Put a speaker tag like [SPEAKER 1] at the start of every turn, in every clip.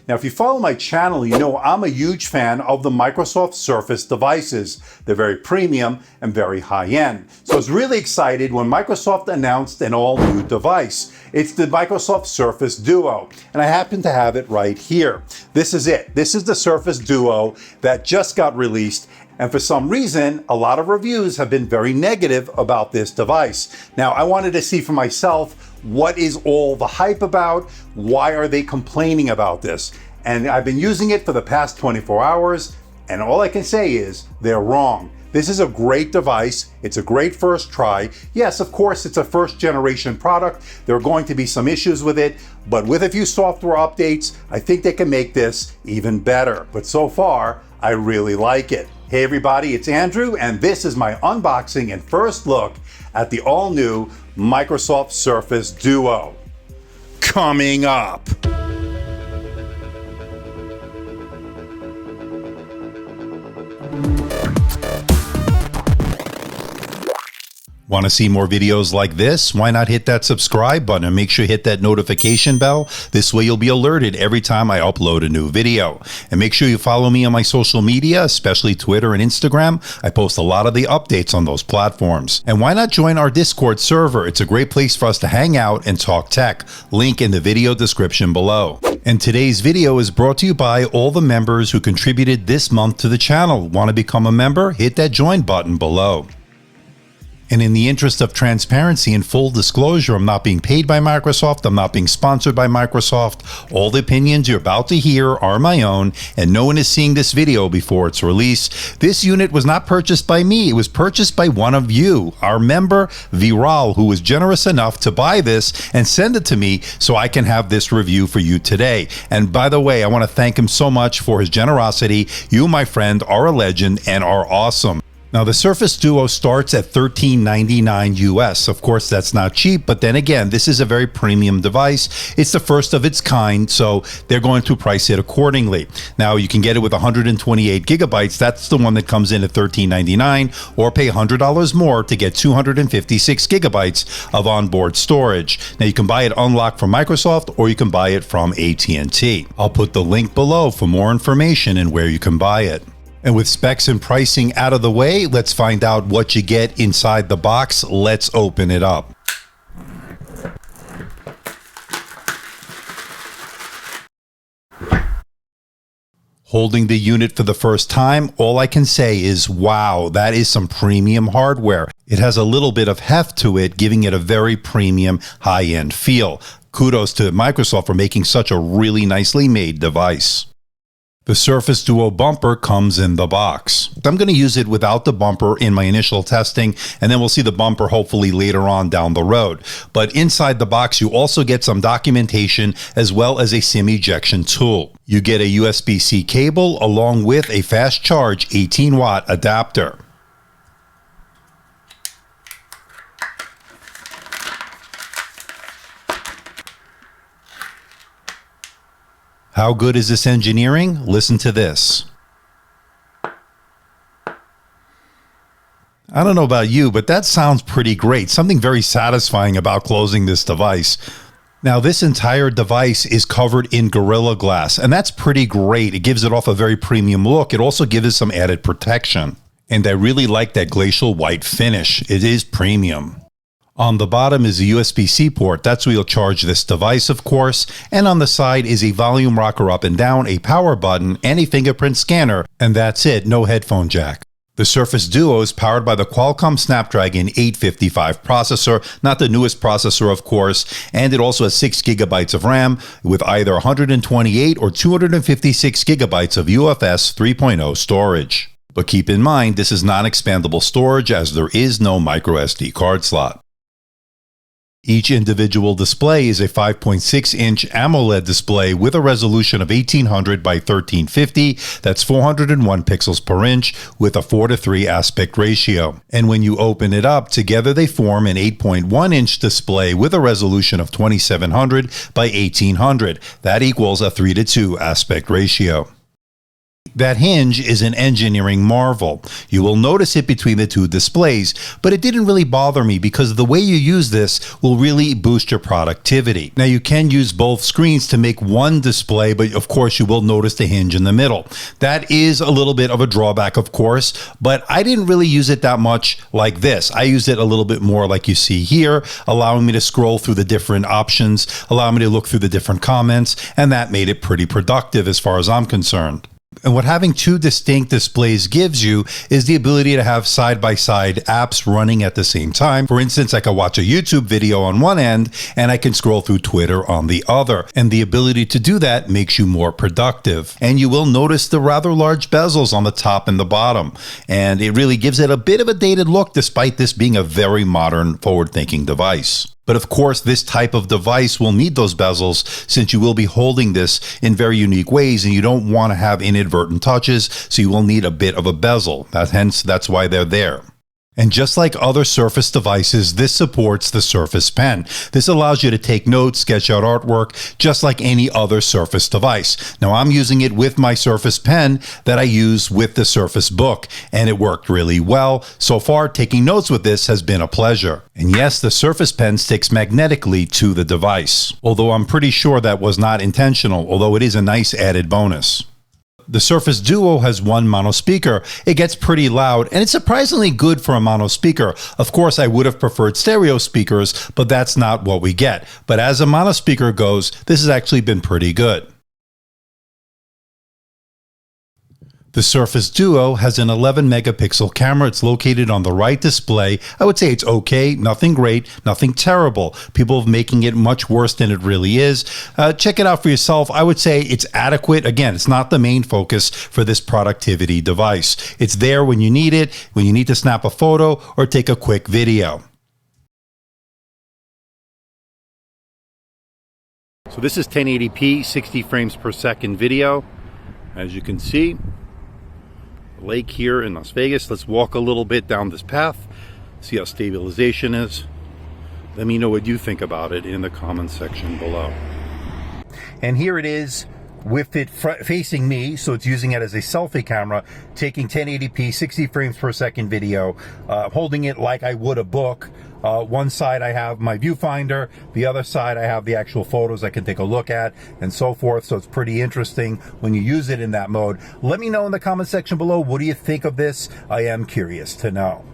[SPEAKER 1] Now, if you follow my channel, you know I'm a huge fan of the Microsoft Surface devices. They're very premium and very high-end. So I was really excited when Microsoft announced an all-new device. It's the Microsoft Surface Duo, and I happen to have it right here. This is it. This is the Surface Duo that just got released. And for some reason, a lot of reviews have been very negative about this device. Now, I wanted to see for myself, what is all the hype about? Why are they complaining about this? And I've been using it for the past 24 hours, and all I can say is they're wrong. This is a great device. It's a great first try. Yes, of course, it's a first generation product. There are going to be some issues with it, but with a few software updates, I think they can make this even better. But so far, I really like it. Hey everybody, it's Andrew, and this is my unboxing and first look at the all-new Microsoft Surface Duo. Coming up. Want to see more videos like this? Why not hit that subscribe button and make sure you hit that notification bell? This way you'll be alerted every time I upload a new video. And make sure you follow me on my social media, especially Twitter and Instagram. I post a lot of the updates on those platforms. And why not join our Discord server? It's a great place for us to hang out and talk tech. Link in the video description below. And today's video is brought to you by all the members who contributed this month to the channel. Want to become a member? Hit that join button below. And in the interest of transparency and full disclosure, I'm not being paid by Microsoft. I'm not being sponsored by Microsoft. All the opinions you're about to hear are my own, and no one is seeing this video before its release. This unit was not purchased by me. It was purchased by one of you, our member, Viral, who was generous enough to buy this and send it to me so I can have this review for you today. And by the way, I want to thank him so much for his generosity. You, my friend, are a legend and are awesome. Now, the Surface Duo starts at $13.99 US. Of course, that's not cheap, but then again, this is a very premium device. It's the first of its kind, so they're going to price it accordingly. Now, you can get it with 128 gigabytes. That's the one that comes in at $13.99, or pay $100 more to get 256 gigabytes of onboard storage. Now, you can buy it unlocked from Microsoft, or you can buy it from AT&T. I'll put the link below for more information and where you can buy it. And with specs and pricing out of the way, let's find out what you get inside the box. Let's open it up. Holding the unit for the first time, all I can say is, wow, that is some premium hardware. It has a little bit of heft to it, giving it a very premium high-end feel. Kudos to Microsoft for making such a really nicely made device. The Surface Duo bumper comes in the box. I'm going to use it without the bumper in my initial testing, and then we'll see the bumper hopefully later on down the road. But inside the box, you also get some documentation as well as a SIM ejection tool. You get a USB-C cable along with a fast charge 18-watt adapter. How good is this engineering? Listen to this. I don't know about you, but that sounds pretty great. Something very satisfying about closing this device. Now, this entire device is covered in Gorilla Glass, and that's pretty great. It gives it off a very premium look. It also gives it some added protection. And I really like that glacial white finish. It is premium. On the bottom is a USB-C port. That's where you'll charge this device, of course. And on the side is a volume rocker up and down, a power button, and a fingerprint scanner. And that's it, no headphone jack. The Surface Duo is powered by the Qualcomm Snapdragon 855 processor, not the newest processor, of course, and it also has 6 gigabytes of RAM with either 128 or 256 gigabytes of UFS 3.0 storage. But keep in mind, this is non-expandable storage as there is no microSD card slot. Each individual display is a 5.6-inch AMOLED display with a resolution of 1800 by 1350. That's 401 pixels per inch with a 4:3 aspect ratio. And when you open it up, together they form an 8.1-inch display with a resolution of 2700 by 1800. That equals a 3:2 aspect ratio. That hinge is an engineering marvel. You will notice it between the two displays, but it didn't really bother me because the way you use this will really boost your productivity. Now you can use both screens to make one display, but of course you will notice the hinge in the middle. That is a little bit of a drawback, of course, but I didn't really use it that much like this. I used it a little bit more like you see here, allowing me to scroll through the different options, allowing me to look through the different comments, and that made it pretty productive as far as I'm concerned. And what having two distinct displays gives you is the ability to have side-by-side apps running at the same time. For instance, I can watch a YouTube video on one end and I can scroll through Twitter on the other. And the ability to do that makes you more productive. And you will notice the rather large bezels on the top and the bottom. And it really gives it a bit of a dated look despite this being a very modern, forward-thinking device. But of course, this type of device will need those bezels since you will be holding this in very unique ways and you don't want to have inadvertent touches, so you will need a bit of a bezel. Hence, that's why they're there. And just like other Surface devices, this supports the Surface Pen. This allows you to take notes, sketch out artwork, just like any other Surface device. Now, I'm using it with my Surface Pen that I use with the Surface Book, and it worked really well. So far, taking notes with this has been a pleasure. And yes, the Surface Pen sticks magnetically to the device, although I'm pretty sure that was not intentional, although it is a nice added bonus. The Surface Duo has one mono speaker. It gets pretty loud, and it's surprisingly good for a mono speaker. Of course, I would have preferred stereo speakers, but that's not what we get. But as a mono speaker goes, this has actually been pretty good. The Surface Duo has an 11 megapixel camera. It's located on the right display. I would say it's okay, nothing great, nothing terrible. People are making it much worse than it really is. Check it out for yourself. I would say it's adequate. Again, it's not the main focus for this productivity device. It's there when you need it, when you need to snap a photo or take a quick video. So this is 1080p, 60 frames per second video. As you can see, lake here in Las Vegas. Let's walk a little bit down this path, see how stabilization is. Let me know what you think about it in the comment section below. And here it is with it facing me, so it's using it as a selfie camera, taking 1080p 60 frames per second video, holding it like I would a book. One side I have my viewfinder, the other side I have the actual photos I can take a look at, and so forth. So it's pretty interesting when you use it in that mode. Let me know in the comment section below, what do you think of this? I am curious to know.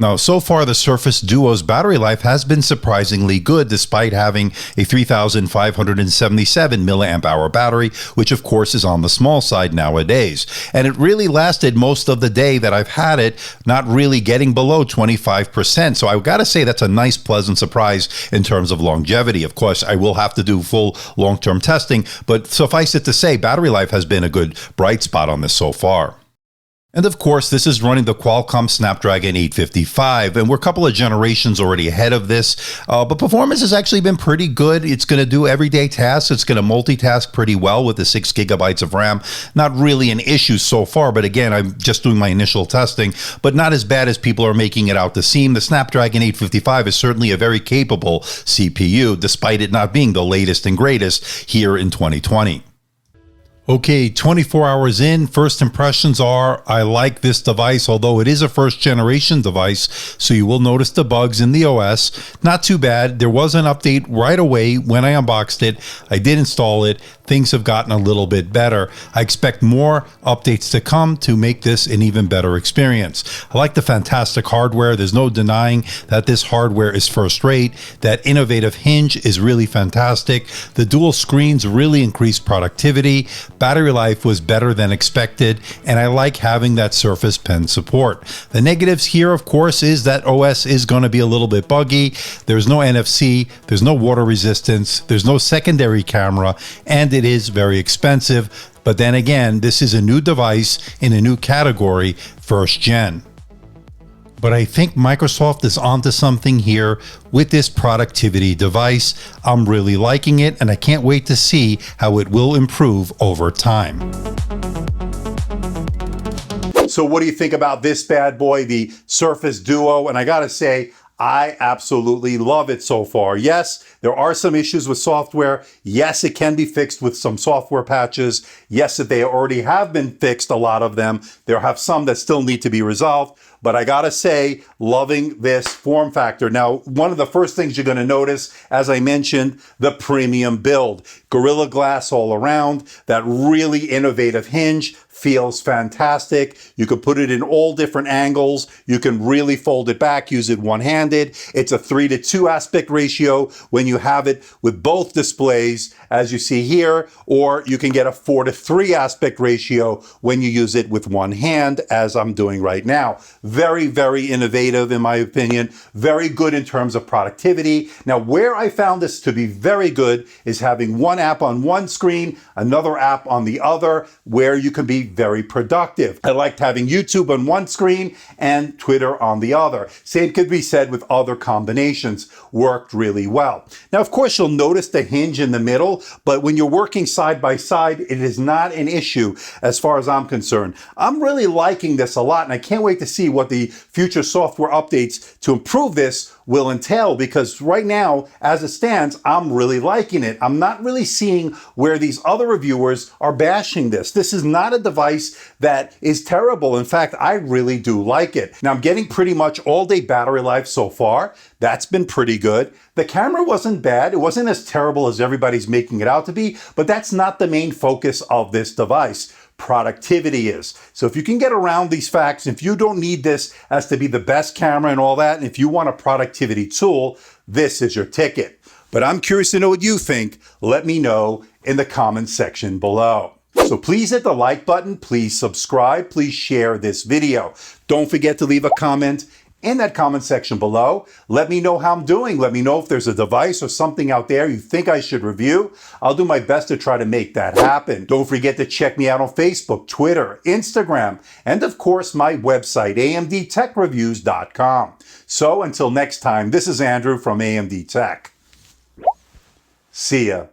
[SPEAKER 1] Now, so far, the Surface Duo's battery life has been surprisingly good despite having a 3,577 milliamp hour battery, which of course is on the small side nowadays. And it really lasted most of the day that I've had it, not really getting below 25%. So I've got to say that's a nice, pleasant surprise in terms of longevity. Of course, I will have to do full long-term testing, but suffice it to say, battery life has been a good bright spot on this so far. And of course, this is running the Qualcomm Snapdragon 855, and we're a couple of generations already ahead of this, but performance has actually been pretty good. It's going to do everyday tasks. It's going to multitask pretty well with the 6 gigabytes of RAM. Not really an issue so far, but again, I'm just doing my initial testing, but not as bad as people are making it out to seem. The Snapdragon 855 is certainly a very capable CPU, despite it not being the latest and greatest here in 2020. Okay, 24 hours in, first impressions are, I like this device, although it is a first generation device, so you will notice the bugs in the OS. Not too bad. There was an update right away when I unboxed it. I did install it. Things have gotten a little bit better. I expect more updates to come to make this an even better experience. I like the fantastic hardware. There's no denying that this hardware is first rate. That innovative hinge is really fantastic. The dual screens really increased productivity. Battery life was better than expected, and I like having that Surface Pen support. The negatives here, of course, is that OS is going to be a little bit buggy. There's no NFC, there's no water resistance, there's no secondary camera, and it is very expensive. But then again, this is a new device in a new category, first gen. But I think Microsoft is onto something here with this productivity device. I'm really liking it, and I can't wait to see how it will improve over time. So what do you think about this bad boy, the Surface Duo? And I gotta say, I absolutely love it so far. Yes, there are some issues with software. Yes, it can be fixed with some software patches. Yes, if they already have been fixed, a lot of them, there have some that still need to be resolved. But I gotta say, loving this form factor. Now, one of the first things you're gonna notice, as I mentioned, the premium build. Gorilla Glass all around, that really innovative hinge, feels fantastic. You can put it in all different angles. You can really fold it back, use it one-handed. It's a 3:2 aspect ratio when you have it with both displays, as you see here, or you can get a 4:3 aspect ratio when you use it with one hand, as I'm doing right now. Very, very innovative in my opinion. Very good in terms of productivity. Now, where I found this to be very good is having one app on one screen, another app on the other, where you can be very productive. I liked having YouTube on one screen and Twitter on the other. Same could be said with other combinations. Worked really well. Now, of course, you'll notice the hinge in the middle, but when you're working side by side, it is not an issue as far as I'm concerned. I'm really liking this a lot, and I can't wait to see what the future software updates to improve this will entail, because right now, as it stands, I'm really liking it. I'm not really seeing where these other reviewers are bashing this. This is not a device that is terrible. In fact, I really do like it. Now, I'm getting pretty much all day battery life so far. That's been pretty good. The camera wasn't bad. It wasn't as terrible as everybody's making it out to be, but that's not the main focus of this device. Productivity is. So if you can get around these facts, if you don't need this as to be the best camera and all that, and if you want a productivity tool, this is your ticket. But I'm curious to know what you think. Let me know in the comments section below. So please hit the like button, please subscribe, please share this video. Don't forget to leave a comment in that comment section below. Let me know how I'm doing. Let me know if there's a device or something out there you think I should review. I'll do my best to try to make that happen. Don't forget to check me out on Facebook, Twitter, Instagram, and of course my website, amdtechreviews.com. So until next time, this is Andrew from AMD Tech. See ya.